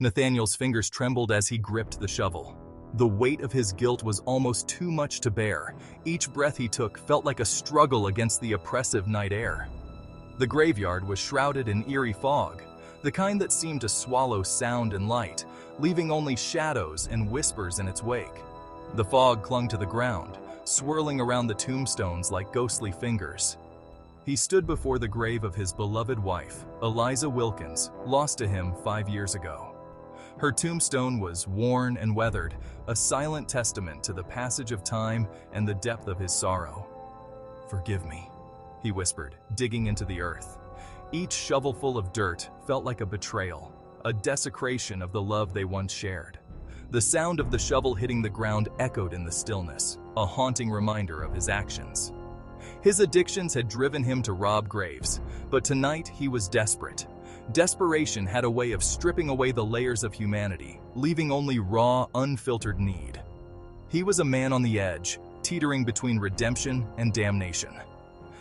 Nathaniel's fingers trembled as he gripped the shovel. The weight of his guilt was almost too much to bear. Each breath he took felt like a struggle against the oppressive night air. The graveyard was shrouded in eerie fog, the kind that seemed to swallow sound and light, leaving only shadows and whispers in its wake. The fog clung to the ground, swirling around the tombstones like ghostly fingers. He stood before the grave of his beloved wife, Eliza Wilkins, lost to him 5 years ago. Her tombstone was worn and weathered, a silent testament to the passage of time and the depth of his sorrow. "Forgive me," he whispered, digging into the earth. Each shovelful of dirt felt like a betrayal, a desecration of the love they once shared. The sound of the shovel hitting the ground echoed in the stillness, a haunting reminder of his actions. His addictions had driven him to rob graves, but tonight he was desperate. Desperation had a way of stripping away the layers of humanity, leaving only raw, unfiltered need. He was a man on the edge, teetering between redemption and damnation.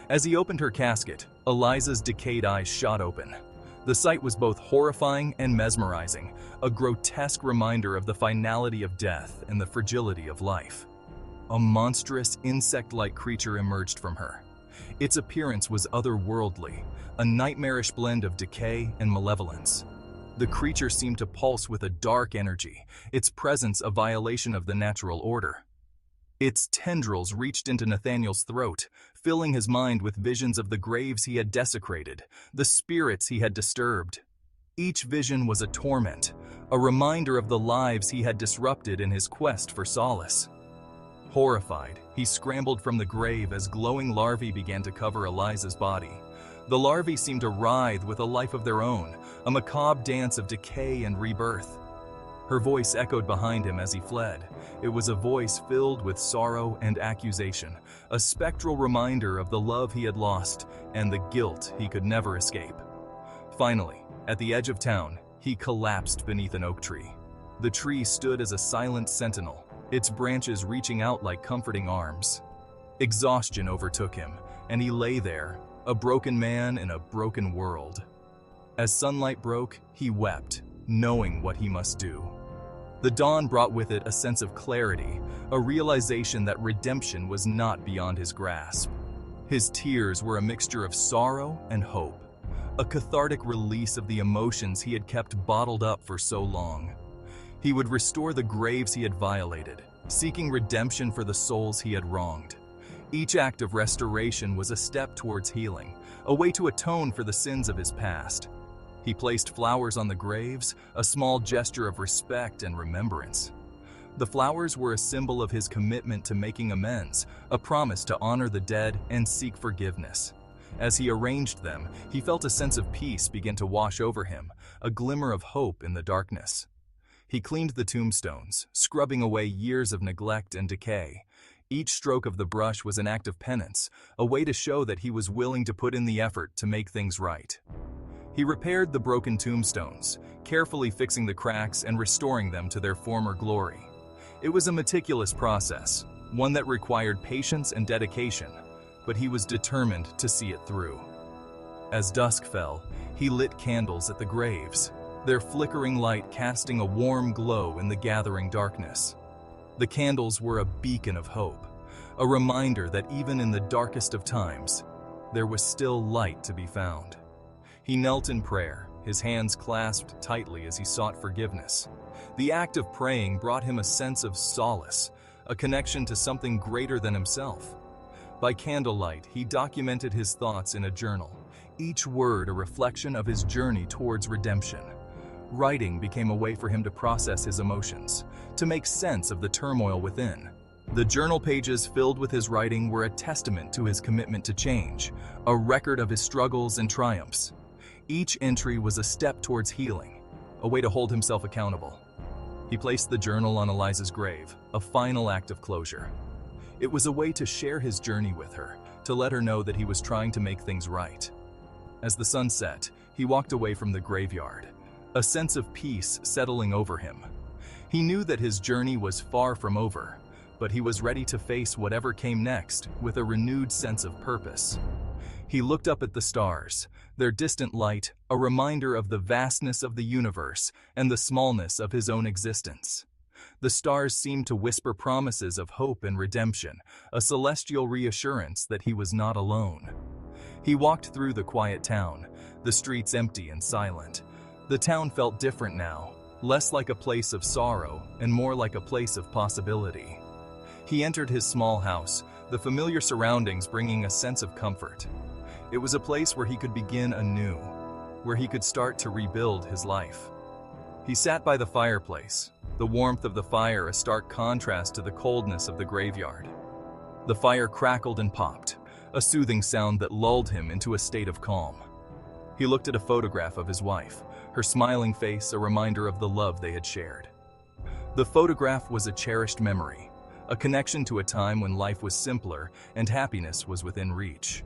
As he opened her casket, Eliza's decayed eyes shot open. The sight was both horrifying and mesmerizing, a grotesque reminder of the finality of death and the fragility of life. A monstrous, insect-like creature emerged from her. Its appearance was otherworldly, a nightmarish blend of decay and malevolence. The creature seemed to pulse with a dark energy, its presence a violation of the natural order. Its tendrils reached into Nathaniel's throat, filling his mind with visions of the graves he had desecrated, the spirits he had disturbed. Each vision was a torment, a reminder of the lives he had disrupted in his quest for solace. Horrified, he scrambled from the grave as glowing larvae began to cover Eliza's body. The larvae seemed to writhe with a life of their own, a macabre dance of decay and rebirth. Her voice echoed behind him as he fled. It was a voice filled with sorrow and accusation, a spectral reminder of the love he had lost and the guilt he could never escape. Finally, at the edge of town, he collapsed beneath an oak tree. The tree stood as a silent sentinel, its branches reaching out like comforting arms. Exhaustion overtook him, and he lay there, a broken man in a broken world. As sunlight broke, he wept, knowing what he must do. The dawn brought with it a sense of clarity, a realization that redemption was not beyond his grasp. His tears were a mixture of sorrow and hope, a cathartic release of the emotions he had kept bottled up for so long. He would restore the graves he had violated, seeking redemption for the souls he had wronged. Each act of restoration was a step towards healing, a way to atone for the sins of his past. He placed flowers on the graves, a small gesture of respect and remembrance. The flowers were a symbol of his commitment to making amends, a promise to honor the dead and seek forgiveness. As he arranged them, he felt a sense of peace begin to wash over him, a glimmer of hope in the darkness. He cleaned the tombstones, scrubbing away years of neglect and decay. Each stroke of the brush was an act of penance, a way to show that he was willing to put in the effort to make things right. He repaired the broken tombstones, carefully fixing the cracks and restoring them to their former glory. It was a meticulous process, one that required patience and dedication, but he was determined to see it through. As dusk fell, he lit candles at the graves, their flickering light casting a warm glow in the gathering darkness. The candles were a beacon of hope, a reminder that even in the darkest of times, there was still light to be found. He knelt in prayer, his hands clasped tightly as he sought forgiveness. The act of praying brought him a sense of solace, a connection to something greater than himself. By candlelight, he documented his thoughts in a journal, each word a reflection of his journey towards redemption. Writing became a way for him to process his emotions, to make sense of the turmoil within. The journal pages filled with his writing were a testament to his commitment to change, a record of his struggles and triumphs. Each entry was a step towards healing, a way to hold himself accountable. He placed the journal on Eliza's grave, a final act of closure. It was a way to share his journey with her, to let her know that he was trying to make things right. As the sun set, he walked away from the graveyard, a sense of peace settling over him. He knew that his journey was far from over, but he was ready to face whatever came next with a renewed sense of purpose. He looked up at the stars, their distant light, a reminder of the vastness of the universe and the smallness of his own existence. The stars seemed to whisper promises of hope and redemption, a celestial reassurance that he was not alone. He walked through the quiet town, the streets empty and silent. The town felt different now, less like a place of sorrow and more like a place of possibility. He entered his small house, the familiar surroundings bringing a sense of comfort. It was a place where he could begin anew, where he could start to rebuild his life. He sat by the fireplace, the warmth of the fire a stark contrast to the coldness of the graveyard. The fire crackled and popped, a soothing sound that lulled him into a state of calm. He looked at a photograph of his wife, her smiling face a reminder of the love they had shared. The photograph was a cherished memory, a connection to a time when life was simpler and happiness was within reach.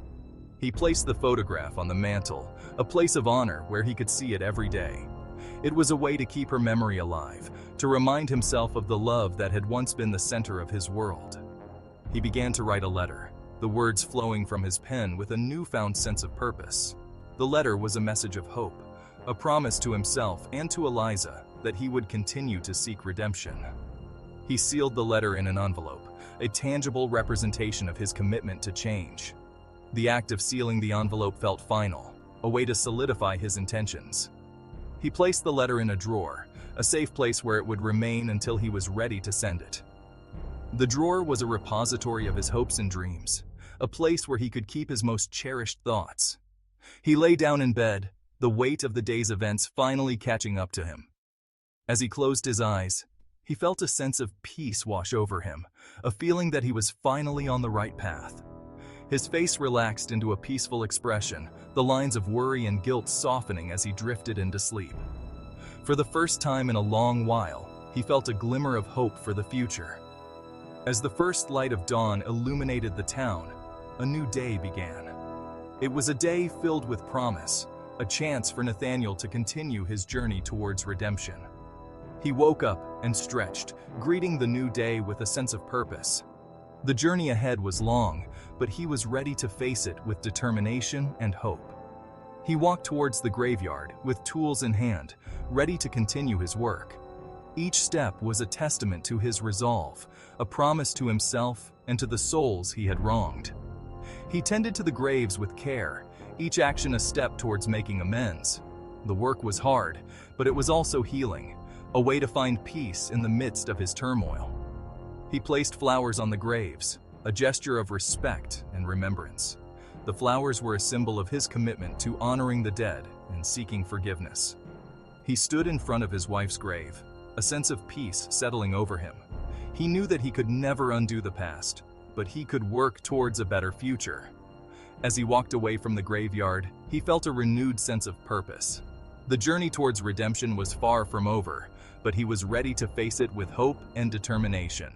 He placed the photograph on the mantle, a place of honor where he could see it every day. It was a way to keep her memory alive, to remind himself of the love that had once been the center of his world. He began to write a letter, the words flowing from his pen with a newfound sense of purpose. The letter was a message of hope, a promise to himself and to Eliza that he would continue to seek redemption. He sealed the letter in an envelope, a tangible representation of his commitment to change. The act of sealing the envelope felt final, a way to solidify his intentions. He placed the letter in a drawer, a safe place where it would remain until he was ready to send it. The drawer was a repository of his hopes and dreams, a place where he could keep his most cherished thoughts. He lay down in bed, the weight of the day's events finally catching up to him. As he closed his eyes, he felt a sense of peace wash over him, a feeling that he was finally on the right path. His face relaxed into a peaceful expression, the lines of worry and guilt softening as he drifted into sleep. For the first time in a long while, he felt a glimmer of hope for the future. As the first light of dawn illuminated the town, a new day began. It was a day filled with promise, a chance for Nathaniel to continue his journey towards redemption. He woke up and stretched, greeting the new day with a sense of purpose. The journey ahead was long, but he was ready to face it with determination and hope. He walked towards the graveyard with tools in hand, ready to continue his work. Each step was a testament to his resolve, a promise to himself and to the souls he had wronged. He tended to the graves with care, each action a step towards making amends. The work was hard, but it was also healing, a way to find peace in the midst of his turmoil. He placed flowers on the graves, a gesture of respect and remembrance. The flowers were a symbol of his commitment to honoring the dead and seeking forgiveness. He stood in front of his wife's grave, a sense of peace settling over him. He knew that he could never undo the past, but he could work towards a better future. As he walked away from the graveyard, he felt a renewed sense of purpose. The journey towards redemption was far from over, but he was ready to face it with hope and determination.